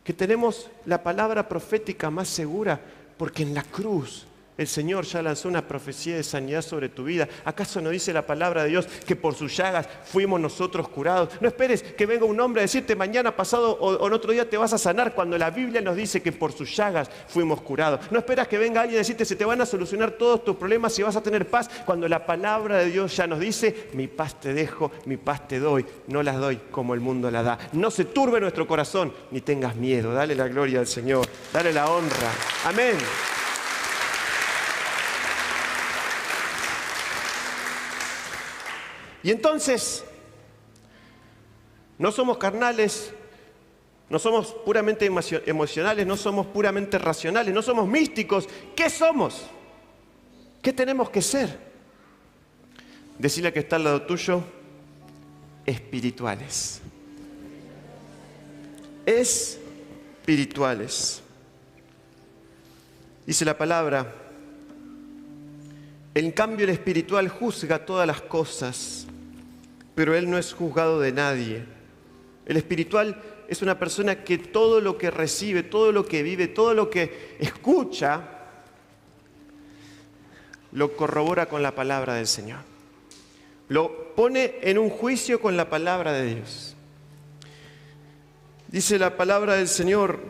que tenemos la palabra profética más segura, porque en la cruz el Señor ya lanzó una profecía de sanidad sobre tu vida. ¿Acaso no dice la palabra de Dios que por sus llagas fuimos nosotros curados? No esperes que venga un hombre a decirte mañana, pasado o en otro día te vas a sanar, cuando la Biblia nos dice que por sus llagas fuimos curados. No esperas que venga alguien a decirte se te van a solucionar todos tus problemas y vas a tener paz, cuando la palabra de Dios ya nos dice, mi paz te dejo, mi paz te doy, no las doy como el mundo la da. No se turbe nuestro corazón, ni tengas miedo. Dale la gloria al Señor, dale la honra. Amén. Y entonces, no somos carnales, no somos puramente emocionales, no somos puramente racionales, no somos místicos. ¿Qué somos? ¿Qué tenemos que ser? Decirle a que está al lado tuyo, espirituales. Espirituales. Dice la palabra, en cambio el espiritual juzga todas las cosas, pero él no es juzgado de nadie. El espiritual es una persona que todo lo que recibe, todo lo que vive, todo lo que escucha, lo corrobora con la palabra del Señor. Lo pone en un juicio con la palabra de Dios. Dice la palabra del Señor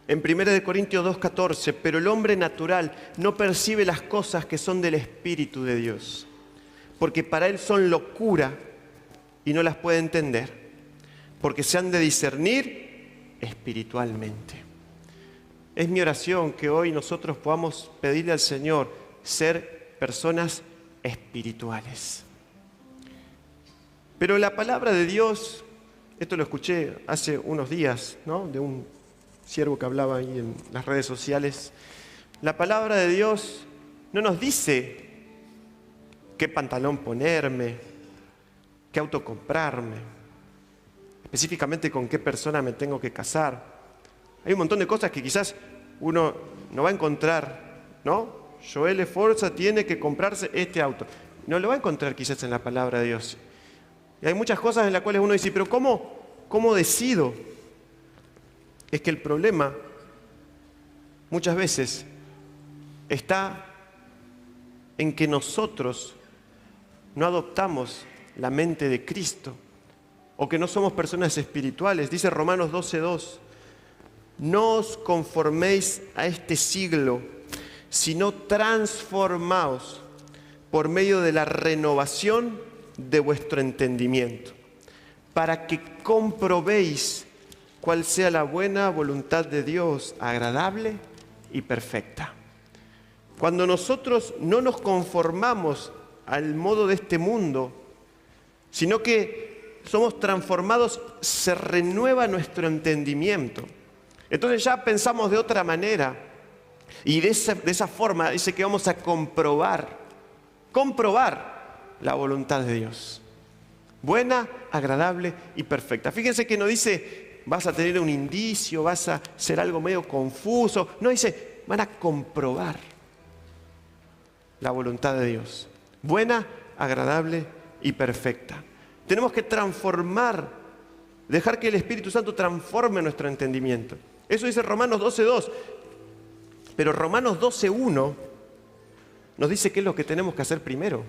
en 1 Corintios 2:14, pero el hombre natural no percibe las cosas que son del Espíritu de Dios, porque para él son locura y no las puede entender, porque se han de discernir espiritualmente. Es mi oración que hoy nosotros podamos pedirle al Señor ser personas espirituales. Pero la palabra de Dios, esto lo escuché hace unos días, de un siervo que hablaba ahí en las redes sociales. La palabra de Dios no nos dice qué pantalón ponerme, qué auto comprarme, específicamente con qué persona me tengo que casar. Hay un montón de cosas que quizás uno no va a encontrar, Joel Forza tiene que comprarse este auto. No lo va a encontrar quizás en la palabra de Dios. Y hay muchas cosas en las cuales uno dice, pero ¿cómo decido? Es que el problema muchas veces está en que nosotros no adoptamos la mente de Cristo, o que no somos personas espirituales. Dice Romanos 12:2, no os conforméis a este siglo, sino transformaos por medio de la renovación de vuestro entendimiento, para que comprobéis cuál sea la buena voluntad de Dios, agradable y perfecta. Cuando nosotros no nos conformamos al modo de este mundo, sino que somos transformados, se renueva nuestro entendimiento. Entonces ya pensamos de otra manera, y de esa forma dice que vamos a comprobar la voluntad de Dios. Buena, agradable y perfecta. Fíjense que no dice vas a tener un indicio, vas a ser algo medio confuso. No, dice van a comprobar la voluntad de Dios. Buena, agradable y perfecta. Tenemos que dejar que el Espíritu Santo transforme nuestro entendimiento. Eso dice Romanos 12:2. Pero Romanos 12:1 nos dice qué es lo que tenemos que hacer primero.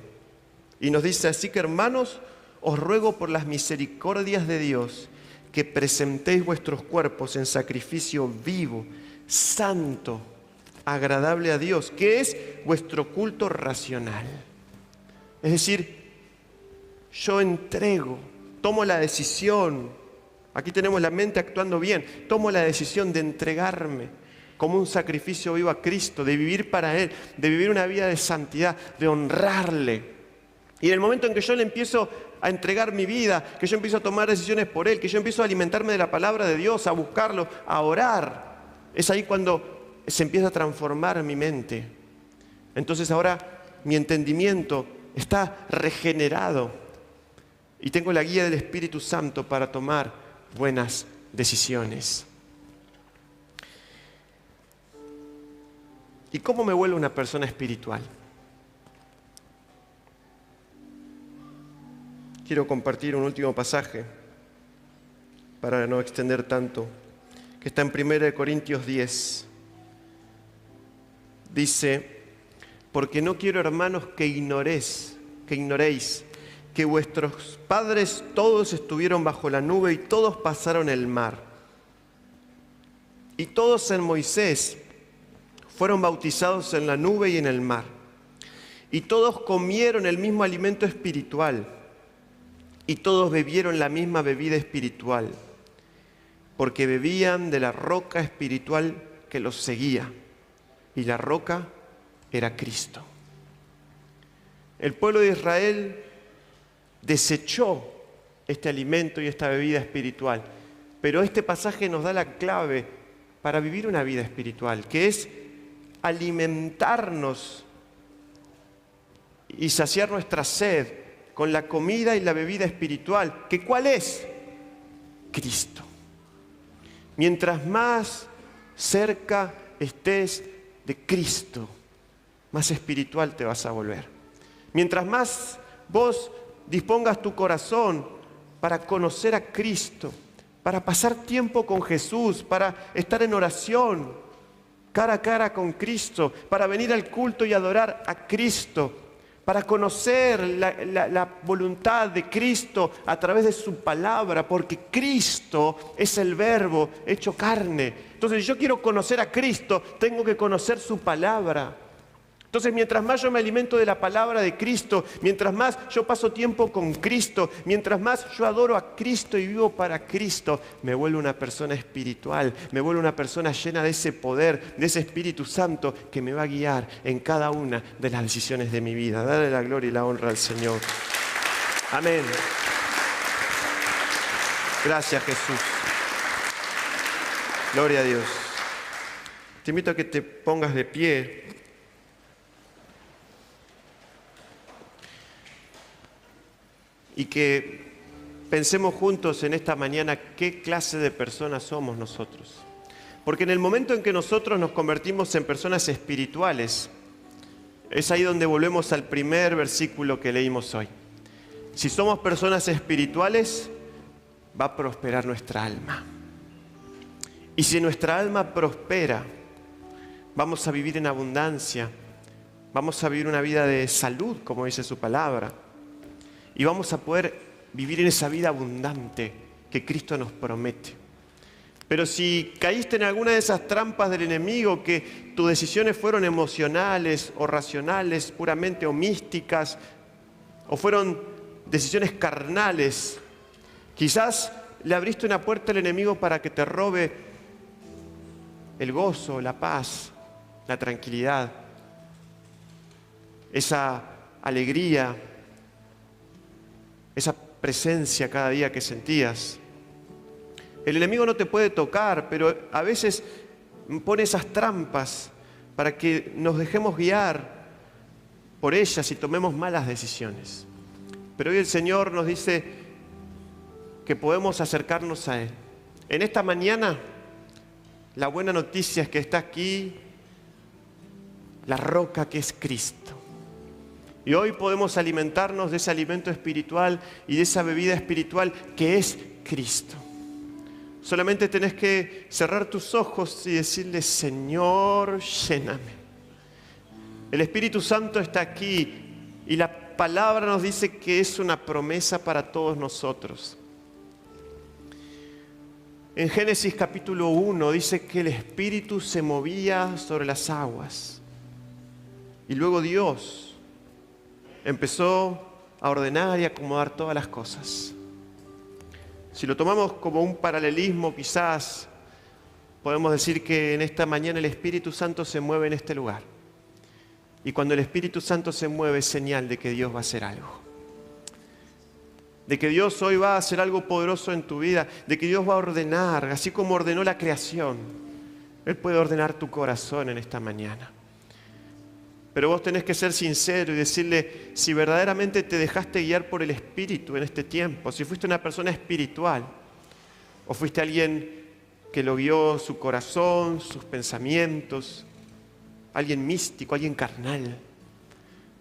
Y nos dice, así que hermanos, os ruego por las misericordias de Dios que presentéis vuestros cuerpos en sacrificio vivo, santo, agradable a Dios, que es vuestro culto racional. Es decir, yo entrego, tomo la decisión, aquí tenemos la mente actuando bien, tomo la decisión de entregarme como un sacrificio vivo a Cristo, de vivir para Él, de vivir una vida de santidad, de honrarle. Y en el momento en que yo le empiezo a entregar mi vida, que yo empiezo a tomar decisiones por Él, que yo empiezo a alimentarme de la palabra de Dios, a buscarlo, a orar, es ahí cuando se empieza a transformar mi mente. Entonces ahora mi entendimiento está regenerado y tengo la guía del Espíritu Santo para tomar buenas decisiones. ¿Y cómo me vuelvo una persona espiritual? Quiero compartir un último pasaje para no extender tanto, que está en 1 Corintios 10. Dice, porque no quiero, hermanos, que ignoréis que vuestros padres todos estuvieron bajo la nube y todos pasaron el mar. Y todos en Moisés fueron bautizados en la nube y en el mar. Y todos comieron el mismo alimento espiritual. Y todos bebieron la misma bebida espiritual, porque bebían de la roca espiritual que los seguía, y la roca era Cristo. El pueblo de Israel desechó este alimento y esta bebida espiritual, pero este pasaje nos da la clave para vivir una vida espiritual, que es alimentarnos y saciar nuestra sed con la comida y la bebida espiritual, que ¿cuál es? Cristo. Mientras más cerca estés de Cristo, más espiritual te vas a volver. Mientras más vos dispongas tu corazón para conocer a Cristo, para pasar tiempo con Jesús, para estar en oración, cara a cara con Cristo, para venir al culto y adorar a Cristo, para conocer la voluntad de Cristo a través de su palabra, porque Cristo es el Verbo hecho carne. Entonces, si yo quiero conocer a Cristo, tengo que conocer su palabra. Entonces, mientras más yo me alimento de la palabra de Cristo, mientras más yo paso tiempo con Cristo, mientras más yo adoro a Cristo y vivo para Cristo, me vuelvo una persona espiritual, me vuelvo una persona llena de ese poder, de ese Espíritu Santo que me va a guiar en cada una de las decisiones de mi vida. Dale la gloria y la honra al Señor. Amén. Gracias, Jesús. Gloria a Dios. Te invito a que te pongas de pie. Y que pensemos juntos en esta mañana qué clase de personas somos nosotros. Porque en el momento en que nosotros nos convertimos en personas espirituales, es ahí donde volvemos al primer versículo que leímos hoy. Si somos personas espirituales, va a prosperar nuestra alma. Y si nuestra alma prospera, vamos a vivir en abundancia, vamos a vivir una vida de salud, como dice su palabra. Y vamos a poder vivir en esa vida abundante que Cristo nos promete. Pero si caíste en alguna de esas trampas del enemigo, que tus decisiones fueron emocionales o racionales, puramente o místicas, o fueron decisiones carnales, quizás le abriste una puerta al enemigo para que te robe el gozo, la paz, la tranquilidad, esa alegría, esa presencia cada día que sentías. El enemigo no te puede tocar, pero a veces pone esas trampas para que nos dejemos guiar por ellas y tomemos malas decisiones. Pero hoy el Señor nos dice que podemos acercarnos a Él. En esta mañana, la buena noticia es que está aquí la roca que es Cristo. Y hoy podemos alimentarnos de ese alimento espiritual y de esa bebida espiritual que es Cristo. Solamente tenés que cerrar tus ojos y decirle: Señor, lléname. El Espíritu Santo está aquí y la palabra nos dice que es una promesa para todos nosotros. En Génesis capítulo 1 dice que el Espíritu se movía sobre las aguas. Y luego Dios empezó a ordenar y acomodar todas las cosas. Si lo tomamos como un paralelismo, quizás podemos decir que en esta mañana el Espíritu Santo se mueve en este lugar. Y cuando el Espíritu Santo se mueve es señal de que Dios va a hacer algo. De que Dios hoy va a hacer algo poderoso en tu vida. De que Dios va a ordenar, así como ordenó la creación. Él puede ordenar tu corazón en esta mañana. Pero vos tenés que ser sincero y decirle si verdaderamente te dejaste guiar por el Espíritu en este tiempo. Si fuiste una persona espiritual o fuiste alguien que lo guió su corazón, sus pensamientos, alguien místico, alguien carnal.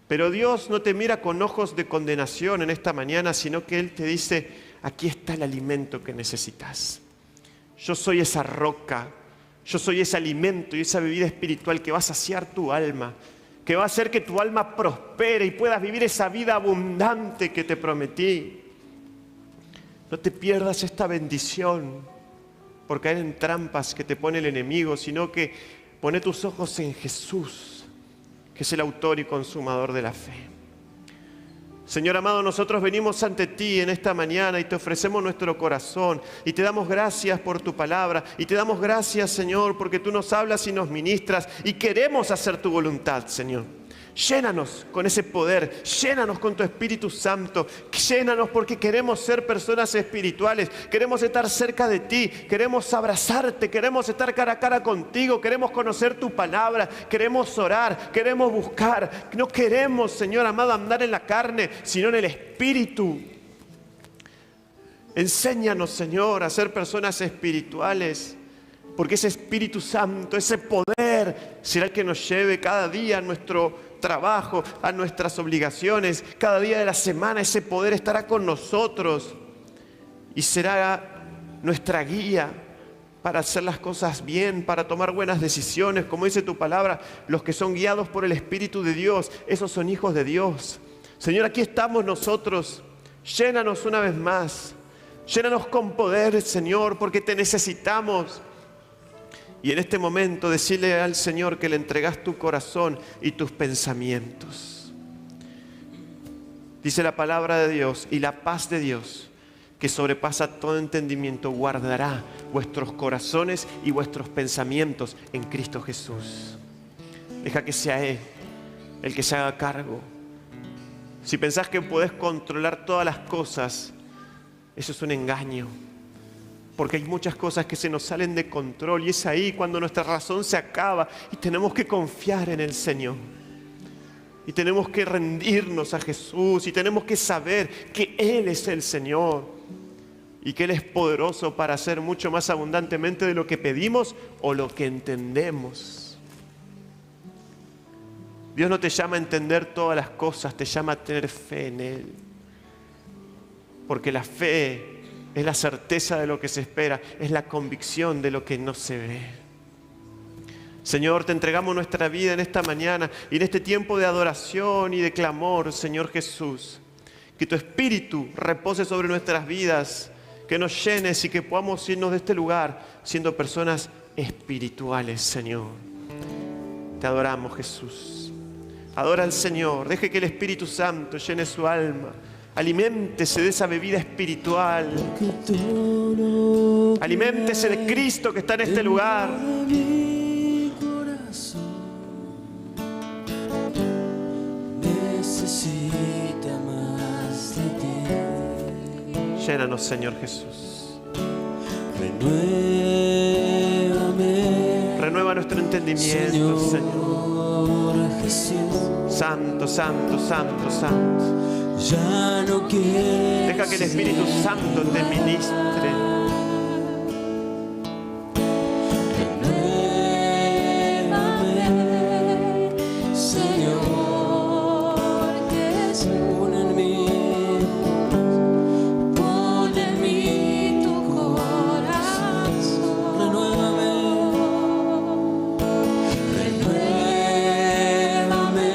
Pero Dios no te mira con ojos de condenación en esta mañana, sino que Él te dice, aquí está el alimento que necesitas. Yo soy esa roca, yo soy ese alimento y esa bebida espiritual que va a saciar tu alma, que va a hacer que tu alma prospere y puedas vivir esa vida abundante que te prometí. No te pierdas esta bendición por caer en trampas que te pone el enemigo, sino que pone tus ojos en Jesús, que es el autor y consumador de la fe. Señor amado, nosotros venimos ante ti en esta mañana y te ofrecemos nuestro corazón y te damos gracias por tu palabra y te damos gracias, Señor, porque tú nos hablas y nos ministras y queremos hacer tu voluntad, Señor. Llénanos con ese poder, llénanos con tu Espíritu Santo, llénanos porque queremos ser personas espirituales, queremos estar cerca de ti, queremos abrazarte, queremos estar cara a cara contigo, queremos conocer tu palabra, queremos orar, queremos buscar. No queremos, Señor amado, andar en la carne, sino en el Espíritu. Enséñanos, Señor, a ser personas espirituales, porque ese Espíritu Santo, ese poder, será el que nos lleve cada día a nuestro trabajo, a nuestras obligaciones. Cada día de la semana ese poder estará con nosotros y será nuestra guía para hacer las cosas bien, para tomar buenas decisiones. Como dice tu palabra, los que son guiados por el Espíritu de Dios, esos son hijos de Dios. Señor, aquí estamos nosotros. Llénanos una vez más. Llénanos con poder, Señor, porque te necesitamos. Y en este momento decirle al Señor que le entregas tu corazón y tus pensamientos. Dice la palabra de Dios, y la paz de Dios, que sobrepasa todo entendimiento, guardará vuestros corazones y vuestros pensamientos en Cristo Jesús. Deja que sea Él el que se haga cargo. Si pensás que podés controlar todas las cosas, eso es un engaño. Porque hay muchas cosas que se nos salen de control y es ahí cuando nuestra razón se acaba y tenemos que confiar en el Señor. Y tenemos que rendirnos a Jesús y tenemos que saber que Él es el Señor y que Él es poderoso para hacer mucho más abundantemente de lo que pedimos o lo que entendemos. Dios no te llama a entender todas las cosas, te llama a tener fe en Él. Porque la fe es la certeza de lo que se espera, es la convicción de lo que no se ve. Señor, te entregamos nuestra vida en esta mañana y en este tiempo de adoración y de clamor, Señor Jesús. Que tu Espíritu repose sobre nuestras vidas, que nos llenes y que podamos irnos de este lugar siendo personas espirituales, Señor. Te adoramos, Jesús. Adora al Señor, deje que el Espíritu Santo llene su alma. Aliméntese de esa bebida espiritual. Aliméntese de Cristo que está en este lugar. Llénanos, Señor Jesús. Renueva nuestro entendimiento, Señor. Santo, santo, santo, santo. Ya no quiero. Deja que el Espíritu Santo te ministre. Renuévame, Señor Jesús. Pon en mí tu corazón. Renuévame, renuévame.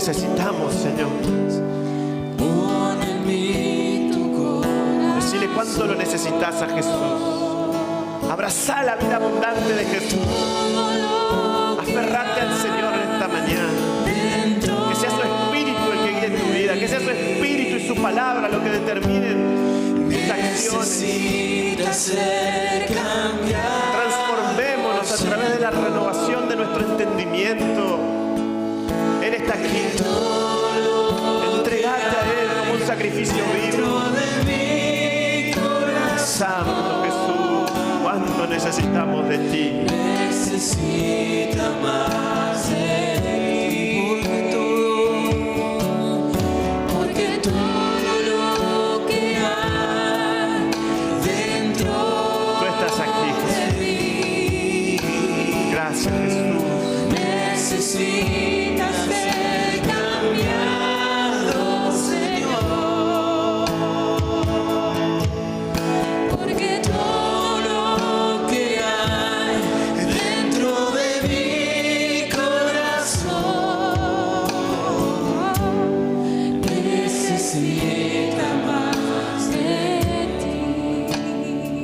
necesitamos, Señor. Pon en mí tu corazón. Decile cuánto lo necesitas a Jesús. Abrazá la vida abundante de Jesús. Aferrate al Señor en esta mañana. Que sea su Espíritu el que guíe tu vida. Que sea su Espíritu y su palabra lo que determinen tus acciones. Necesita ser cambiado. Transformémonos a través de la renovación de nuestro entendimiento. Él está aquí. Entregate a Él como un sacrificio vivo. Santo Jesús, cuánto necesitamos de ti. Necesita más de ti. Porque todo lo que hay dentro Tú estás aquí, Jesús. de mí. Gracias, Jesús. Necesita ser cambiado, Señor. Porque todo lo que hay dentro de mi corazón necesita más de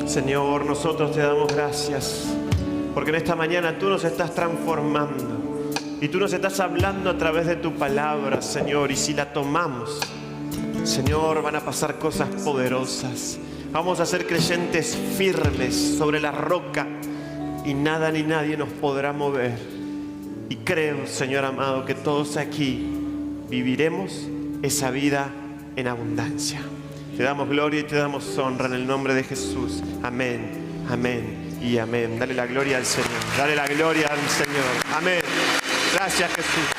ti. Señor, nosotros te damos gracias porque en esta mañana tú nos estás transformando y tú nos estás hablando a través de tu palabra, Señor, y si la tomamos, Señor, van a pasar cosas poderosas. Vamos a ser creyentes firmes sobre la roca y nada ni nadie nos podrá mover. Y creo, Señor amado, que todos aquí viviremos esa vida en abundancia. Te damos gloria y te damos honra en el nombre de Jesús. Amén, amén y amén. Dale la gloria al Señor. Dale la gloria al Señor. Amén. Gracias, Jesús.